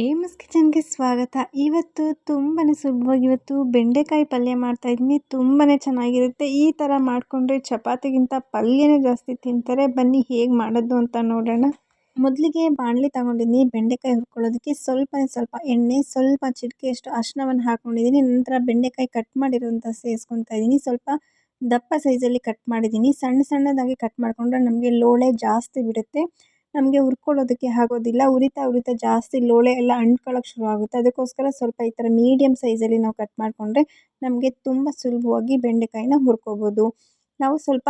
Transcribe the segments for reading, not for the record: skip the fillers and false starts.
ಏಮಸ್ ಕಿಚನ್ಗೆ ಸ್ವಾಗತ. ಇವತ್ತು ತುಂಬಾ ಸುಲಭವಾಗಿ ಬೆಂಡೆಕಾಯಿ ಪಲ್ಯ ಮಾಡ್ತಾಯಿದ್ದೀನಿ. ತುಂಬಾ ಚೆನ್ನಾಗಿರುತ್ತೆ. ಈ ಥರ ಮಾಡಿಕೊಂಡ್ರೆ ಚಪಾತಿಗಿಂತ ಪಲ್ಯನೇ ಜಾಸ್ತಿ ತಿಂತಾರೆ. ಬನ್ನಿ ಹೇಗೆ ಮಾಡೋದು ಅಂತ ನೋಡೋಣ. ಮೊದಲಿಗೆ ಬಾಣಲಿ ತಗೊಂಡಿದ್ದೀನಿ. ಬೆಂಡೆಕಾಯಿ ಹುರ್ಕೊಳ್ಳೋದಕ್ಕೆ ಸ್ವಲ್ಪ ಎಣ್ಣೆ, ಸ್ವಲ್ಪ ಚಿಟಿಕೆಯಷ್ಟು ಅರಿಶಿನವನ್ನು ಹಾಕ್ಕೊಂಡಿದ್ದೀನಿ. ನಂತರ ಬೆಂಡೆಕಾಯಿ ಕಟ್ ಮಾಡಿರೋಂಥ ಸೇರಿಸ್ಕೊತಾ ಇದ್ದೀನಿ. ಸ್ವಲ್ಪ ದಪ್ಪ ಸೈಜಲ್ಲಿ ಕಟ್ ಮಾಡಿದ್ದೀನಿ. ಸಣ್ಣದಾಗಿ ಕಟ್ ಮಾಡಿಕೊಂಡ್ರೆ ನಮಗೆ ಲೋಳೆ ಜಾಸ್ತಿ ಬಿಡುತ್ತೆ, ನಮಗೆ ಹುರ್ಕೊಳ್ಳೋದಕ್ಕೆ ಆಗೋದಿಲ್ಲ. ಉರಿತಾ ಜಾಸ್ತಿ ಲೋಳೆ ಎಲ್ಲ ಅಂಟ್ಕೊಳ್ಳೋಕೆ ಶುರು ಆಗುತ್ತೆ. ಅದಕ್ಕೋಸ್ಕರ ಸ್ವಲ್ಪ ಈ ಥರ ಮೀಡಿಯಮ್ ಸೈಜಲ್ಲಿ ನಾವು ಕಟ್ ಮಾಡಿಕೊಂಡ್ರೆ ನಮಗೆ ತುಂಬ ಸುಲಭವಾಗಿ ಬೆಂಡೆಕಾಯಿನ ಹುರ್ಕೋಬೋದು. ನಾವು ಸ್ವಲ್ಪ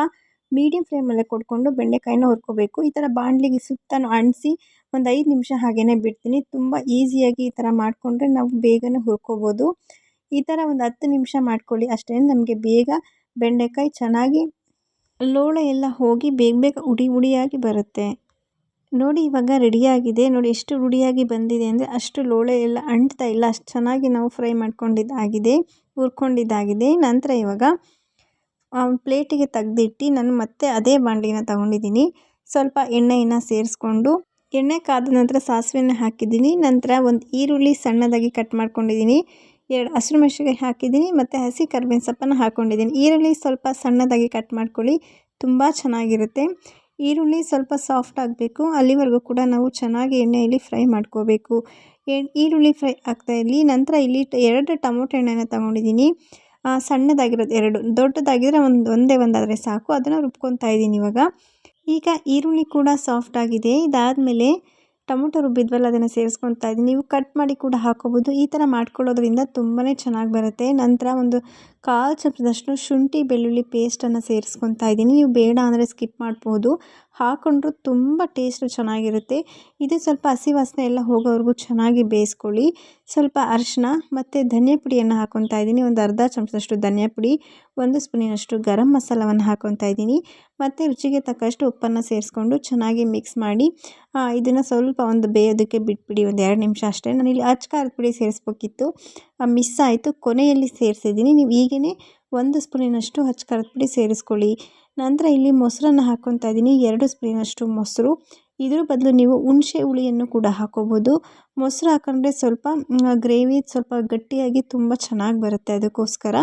ಮೀಡಿಯಮ್ ಫ್ಲೇಮಲ್ಲೇ ಕೊಟ್ಕೊಂಡು ಬೆಂಡೆಕಾಯಿನ ಹುರ್ಕೋಬೇಕು. ಈ ಥರ ಬಾಣಲಿಗೆ ಸುತ್ತಲೂ ಅಂಟಿಸಿ ಒಂದು 5 ನಿಮಿಷ ಹಾಗೇ ಬಿಡ್ತೀನಿ. ತುಂಬ ಈಸಿಯಾಗಿ ಈ ಥರ ಮಾಡಿಕೊಂಡ್ರೆ ನಾವು ಬೇಗನೆ ಹುರ್ಕೋಬೋದು. ಈ ಥರ ಒಂದು 10 ನಿಮಿಷ ಮಾಡ್ಕೊಳ್ಳಿ ಅಷ್ಟೇ. ನಮಗೆ ಬೇಗ ಬೆಂಡೆಕಾಯಿ ಚೆನ್ನಾಗಿ ಲೋಳೆ ಎಲ್ಲ ಹೋಗಿ ಬೇಗ ಉಡಿಯಾಗಿ ಬರುತ್ತೆ. ನೋಡಿ ಇವಾಗ ರೆಡಿಯಾಗಿದೆ. ನೋಡಿ ಎಷ್ಟು ರುಡಿಯಾಗಿ ಬಂದಿದೆ ಅಂದರೆ ಅಷ್ಟು ಲೋಳೆ ಎಲ್ಲ ಅಂಟ್ತಾ ಇಲ್ಲ. ಅಷ್ಟು ಚೆನ್ನಾಗಿ ನಾವು ಫ್ರೈ ಮಾಡ್ಕೊಂಡಿದ್ದಾಗಿದೆ, ಹುರ್ಕೊಂಡಿದ್ದಾಗಿದೆ. ನಂತರ ಇವಾಗ ಪ್ಲೇಟಿಗೆ ತೆಗೆದಿಟ್ಟು ನಾನು ಮತ್ತೆ ಅದೇ ಬಾಣಲಿನ ತಗೊಂಡಿದ್ದೀನಿ. ಸ್ವಲ್ಪ ಎಣ್ಣೆಯನ್ನು ಸೇರಿಸ್ಕೊಂಡು ಎಣ್ಣೆ ಕಾದ ನಂತರ ಸಾಸಿವೆನ ಹಾಕಿದ್ದೀನಿ. ನಂತರ ಒಂದು ಈರುಳ್ಳಿ ಸಣ್ಣದಾಗಿ ಕಟ್ ಮಾಡ್ಕೊಂಡಿದ್ದೀನಿ, 2 ಹಸಿರು ಮೆಣಸಿನಕಾಯಿ ಹಾಕಿದ್ದೀನಿ ಮತ್ತು ಹಸಿ ಕರಿಬೇವಿನ ಸೊಪ್ಪನ್ನು ಹಾಕ್ಕೊಂಡಿದ್ದೀನಿ. ಈರುಳ್ಳಿ ಸ್ವಲ್ಪ ಸಣ್ಣದಾಗಿ ಕಟ್ ಮಾಡ್ಕೊಳ್ಳಿ, ತುಂಬ ಚೆನ್ನಾಗಿರುತ್ತೆ. ಈರುಳ್ಳಿ ಸ್ವಲ್ಪ ಸಾಫ್ಟ್ ಆಗಬೇಕು, ಅಲ್ಲಿವರೆಗೂ ಕೂಡ ನಾವು ಚೆನ್ನಾಗಿ ಎಣ್ಣೆಯಲ್ಲಿ ಫ್ರೈ ಮಾಡ್ಕೋಬೇಕು. ಈರುಳ್ಳಿ ಫ್ರೈ ಆಗ್ತಾ ಇರಲಿ. ನಂತರ ಇಲ್ಲಿ 2 ಟೊಮೊಟೊ ಹಣ್ಣನ್ನು ತೊಗೊಂಡಿದ್ದೀನಿ. ಸಣ್ಣದಾಗಿರೋದು 2, ದೊಡ್ಡದಾಗಿದ್ದರೆ ಒಂದಾದರೆ ಸಾಕು. ಅದನ್ನು ರುಬ್ಕೊತಾ ಇದ್ದೀನಿ ಈಗ ಈರುಳ್ಳಿ ಕೂಡ ಸಾಫ್ಟ್ ಆಗಿದೆ. ಇದಾದಮೇಲೆ ಟೊಮೊಟೊ ರುಬ್ಬಿದ್ವಲ್ಲ ಅದನ್ನು ಸೇರಿಸ್ಕೊತಾ ಇದ್ದೀನಿ. ನೀವು ಕಟ್ ಮಾಡಿ ಕೂಡ ಹಾಕೋಬೋದು. ಈ ಥರ ಮಾಡ್ಕೊಳ್ಳೋದ್ರಿಂದ ತುಂಬಾ ಚೆನ್ನಾಗಿ ಬರುತ್ತೆ. ನಂತರ ಒಂದು 1/4 ಚಮಚದಷ್ಟು ಶುಂಠಿ ಬೆಳ್ಳುಳ್ಳಿ ಪೇಸ್ಟನ್ನು ಸೇರಿಸ್ಕೊತಾ ಇದ್ದೀನಿ. ನೀವು ಬೇಡ ಅಂದರೆ ಸ್ಕಿಪ್ ಮಾಡ್ಬೋದು, ಹಾಕ್ಕೊಂಡ್ರೂ ತುಂಬ ಟೇಸ್ಟ್ ಚೆನ್ನಾಗಿರುತ್ತೆ. ಇದು ಸ್ವಲ್ಪ ಹಸಿ ವಾಸನೆ ಎಲ್ಲ ಹೋಗೋವರೆಗೂ ಚೆನ್ನಾಗಿ ಬೇಯಿಸ್ಕೊಳ್ಳಿ. ಸ್ವಲ್ಪ ಅರಿಶಿನ ಮತ್ತು ಧನಿಯಾ ಪುಡಿಯನ್ನು ಹಾಕ್ಕೊತಾ ಇದ್ದೀನಿ. ಒಂದು 1/2 ಚಮಚದಷ್ಟು ಧನಿಯಾ ಪುಡಿ, 1 ಸ್ಪೂನಿನಷ್ಟು ಗರಂ ಮಸಾಲವನ್ನು ಹಾಕ್ಕೊತಾ ಇದ್ದೀನಿ ಮತ್ತು ರುಚಿಗೆ ತಕ್ಕಷ್ಟು ಉಪ್ಪನ್ನು ಸೇರಿಸ್ಕೊಂಡು ಚೆನ್ನಾಗಿ ಮಿಕ್ಸ್ ಮಾಡಿ ಇದನ್ನು ಸ್ವಲ್ಪ ಒಂದು ಬೇಯೋದಕ್ಕೆ ಬಿಟ್ಬಿಡಿ, ಒಂದು 2 ನಿಮಿಷ ಅಷ್ಟೇ. ನಾನಿಲ್ಲಿ ಅಚ್ಚ ಖಾರದ ಪುಡಿ ಸೇರಿಸ್ಬೇಕಿತ್ತು, ಮಿಸ್ ಆಯಿತು, ಕೊನೆಯಲ್ಲಿ ಸೇರಿಸಿದ್ದೀನಿ. ನೀವು ಈಗೇ 1 ಸ್ಪೂನಿನಷ್ಟು ಅಚ್ಚ ಖಾರದ ಪುಡಿ ಸೇರಿಸ್ಕೊಳ್ಳಿ. ನಂತರ ಇಲ್ಲಿ ಮೊಸರನ್ನು ಹಾಕ್ಕೊತಾ ಇದ್ದೀನಿ, 2 ಸ್ಪೂನಿನಷ್ಟು ಮೊಸರು. ಇದ್ರ ಬದಲು ನೀವು ಹುಣಸೆ ಹುಳಿಯನ್ನು ಕೂಡ ಹಾಕೋಬೋದು. ಮೊಸರು ಹಾಕೊಂಡ್ರೆ ಸ್ವಲ್ಪ ಗ್ರೇವಿ ಸ್ವಲ್ಪ ಗಟ್ಟಿಯಾಗಿ ತುಂಬ ಚೆನ್ನಾಗಿ ಬರುತ್ತೆ. ಅದಕ್ಕೋಸ್ಕರ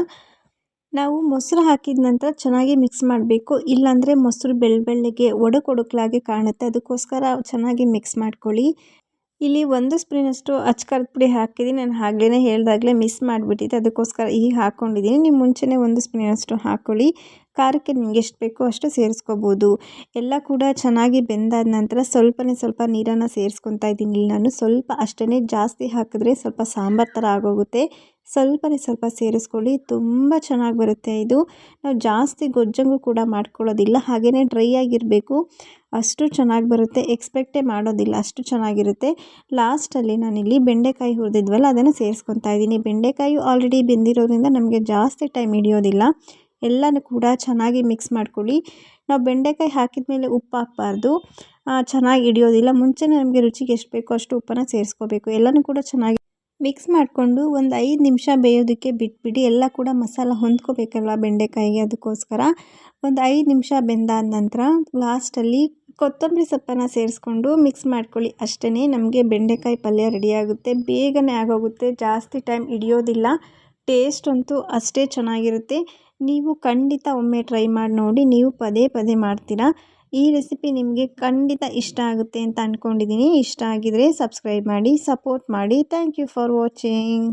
ನಾವು ಮೊಸರು ಹಾಕಿದ ನಂತರ ಚೆನ್ನಾಗಿ ಮಿಕ್ಸ್ ಮಾಡಬೇಕು, ಇಲ್ಲಾಂದರೆ ಮೊಸರು ಬೆಳ್ಳಗೆ ಒಡಕಲಾಗಿ ಕಾಣುತ್ತೆ. ಅದಕ್ಕೋಸ್ಕರ ಚೆನ್ನಾಗಿ ಮಿಕ್ಸ್ ಮಾಡ್ಕೊಳ್ಳಿ. ಇಲ್ಲಿ 1 ಸ್ಪೂನಿನಷ್ಟು ಅಚ್ಚ ಖಾರದ ಪುಡಿ ಹಾಕಿದ್ದೀನಿ. ನಾನು ಆಗಲೇ ಹೇಳಿದಾಗಲೇ ಮಿಸ್ ಮಾಡಿಬಿಟ್ಟಿದ್ದೆ, ಅದಕ್ಕೋಸ್ಕರ ಈಗ ಹಾಕ್ಕೊಂಡಿದ್ದೀನಿ. ನೀವು ಮುಂಚೆನೇ 1 ಸ್ಪೂನಿನಷ್ಟು ಹಾಕ್ಕೊಳ್ಳಿ. ಖಾರಕ್ಕೆ ನಿಮ್ಗೆ ಎಷ್ಟು ಬೇಕೋ ಅಷ್ಟು ಸೇರಿಸ್ಕೋಬೋದು. ಎಲ್ಲ ಕೂಡ ಚೆನ್ನಾಗಿ ಬೆಂದಾದ ನಂತರ ಸ್ವಲ್ಪ ನೀರನ್ನು ಸೇರಿಸ್ಕೊತಾ ಇದ್ದೀನಿ. ನಾನು ಸ್ವಲ್ಪ ಅಷ್ಟೇ, ಜಾಸ್ತಿ ಹಾಕಿದ್ರೆ ಸ್ವಲ್ಪ ಸಾಂಬಾರು ಥರ ಆಗೋಗುತ್ತೆ. ಸ್ವಲ್ಪ ಸೇರಿಸ್ಕೊಳ್ಳಿ, ತುಂಬ ಚೆನ್ನಾಗಿ ಬರುತ್ತೆ. ಇದು ನಾವು ಜಾಸ್ತಿ ಗೊಜ್ಜಂಗೂ ಕೂಡ ಮಾಡ್ಕೊಳ್ಳೋದಿಲ್ಲ, ಹಾಗೆಯೇ ಡ್ರೈ ಆಗಿರಬೇಕು, ಅಷ್ಟು ಚೆನ್ನಾಗಿ ಬರುತ್ತೆ. ಎಕ್ಸ್ಪೆಕ್ಟೇ ಮಾಡೋದಿಲ್ಲ, ಅಷ್ಟು ಚೆನ್ನಾಗಿರುತ್ತೆ. ಲಾಸ್ಟಲ್ಲಿ ನಾನಿಲ್ಲಿ ಬೆಂಡೆಕಾಯಿ ಹುರಿದಿದ್ವಲ್ಲ ಅದನ್ನು ಸೇರಿಸ್ಕೊತಾ ಇದ್ದೀನಿ. ಬೆಂಡೆಕಾಯಿ ಆಲ್ರೆಡಿ ಬೆಂದಿರೋದ್ರಿಂದ ನಮಗೆ ಜಾಸ್ತಿ ಟೈಮ್ ಹಿಡಿಯೋದಿಲ್ಲ. ಎಲ್ಲನೂ ಕೂಡ ಚೆನ್ನಾಗಿ ಮಿಕ್ಸ್ ಮಾಡ್ಕೊಳ್ಳಿ. ನಾವು ಬೆಂಡೆಕಾಯಿ ಹಾಕಿದ ಮೇಲೆ ಉಪ್ಪು ಹಾಕಬಾರ್ದು, ಚೆನ್ನಾಗಿ ಹಿಡಿಯೋದಿಲ್ಲ. ಮುಂಚೆನೇ ನಮಗೆ ರುಚಿಗೆ ಎಷ್ಟು ಬೇಕೋ ಅಷ್ಟು ಉಪ್ಪನ್ನು ಸೇರಿಸ್ಕೋಬೇಕು. ಎಲ್ಲನೂ ಕೂಡ ಚೆನ್ನಾಗಿ ಮಿಕ್ಸ್ ಮಾಡಿಕೊಂಡು ಒಂದು 5 ನಿಮಿಷ ಬೇಯೋದಕ್ಕೆ ಬಿಟ್ಬಿಡಿ. ಎಲ್ಲ ಕೂಡ ಮಸಾಲ ಹೊಂದ್ಕೋಬೇಕಲ್ವ ಬೆಂಡೆಕಾಯಿಗೆ, ಅದಕ್ಕೋಸ್ಕರ ಒಂದು 5 ನಿಮಿಷ ಬೆಂದಾದ ನಂತರ ಲಾಸ್ಟಲ್ಲಿ ಕೊತ್ತಂಬರಿ ಸೊಪ್ಪನ್ನು ಸೇರಿಸ್ಕೊಂಡು ಮಿಕ್ಸ್ ಮಾಡ್ಕೊಳ್ಳಿ. ಅಷ್ಟೇ, ನಮಗೆ ಬೆಂಡೆಕಾಯಿ ಪಲ್ಯ ರೆಡಿಯಾಗುತ್ತೆ. ಬೇಗನೆ ಆಗೋಗುತ್ತೆ, ಜಾಸ್ತಿ ಟೈಮ್ ಹಿಡಿಯೋದಿಲ್ಲ. ಟೇಸ್ಟ್ ಅಂತೂ ಅಷ್ಟೇ ಚೆನ್ನಾಗಿರುತ್ತೆ. ನೀವು ಖಂಡಿತ ಒಮ್ಮೆ ಟ್ರೈ ಮಾಡಿ ನೋಡಿ, ನೀವು ಪದೇ ಮಾಡ್ತೀರಾ. ಈ ರೆಸಿಪಿ ನಿಮಗೆ ಖಂಡಿತ ಇಷ್ಟ ಆಗುತ್ತೆ ಅಂತ ಅಂದ್ಕೊಂಡಿದ್ದೀನಿ. ಇಷ್ಟ ಆಗಿದರೆ ಸಬ್ಸ್ಕ್ರೈಬ್ ಮಾಡಿ, ಸಪೋರ್ಟ್ ಮಾಡಿ. Thank you for watching.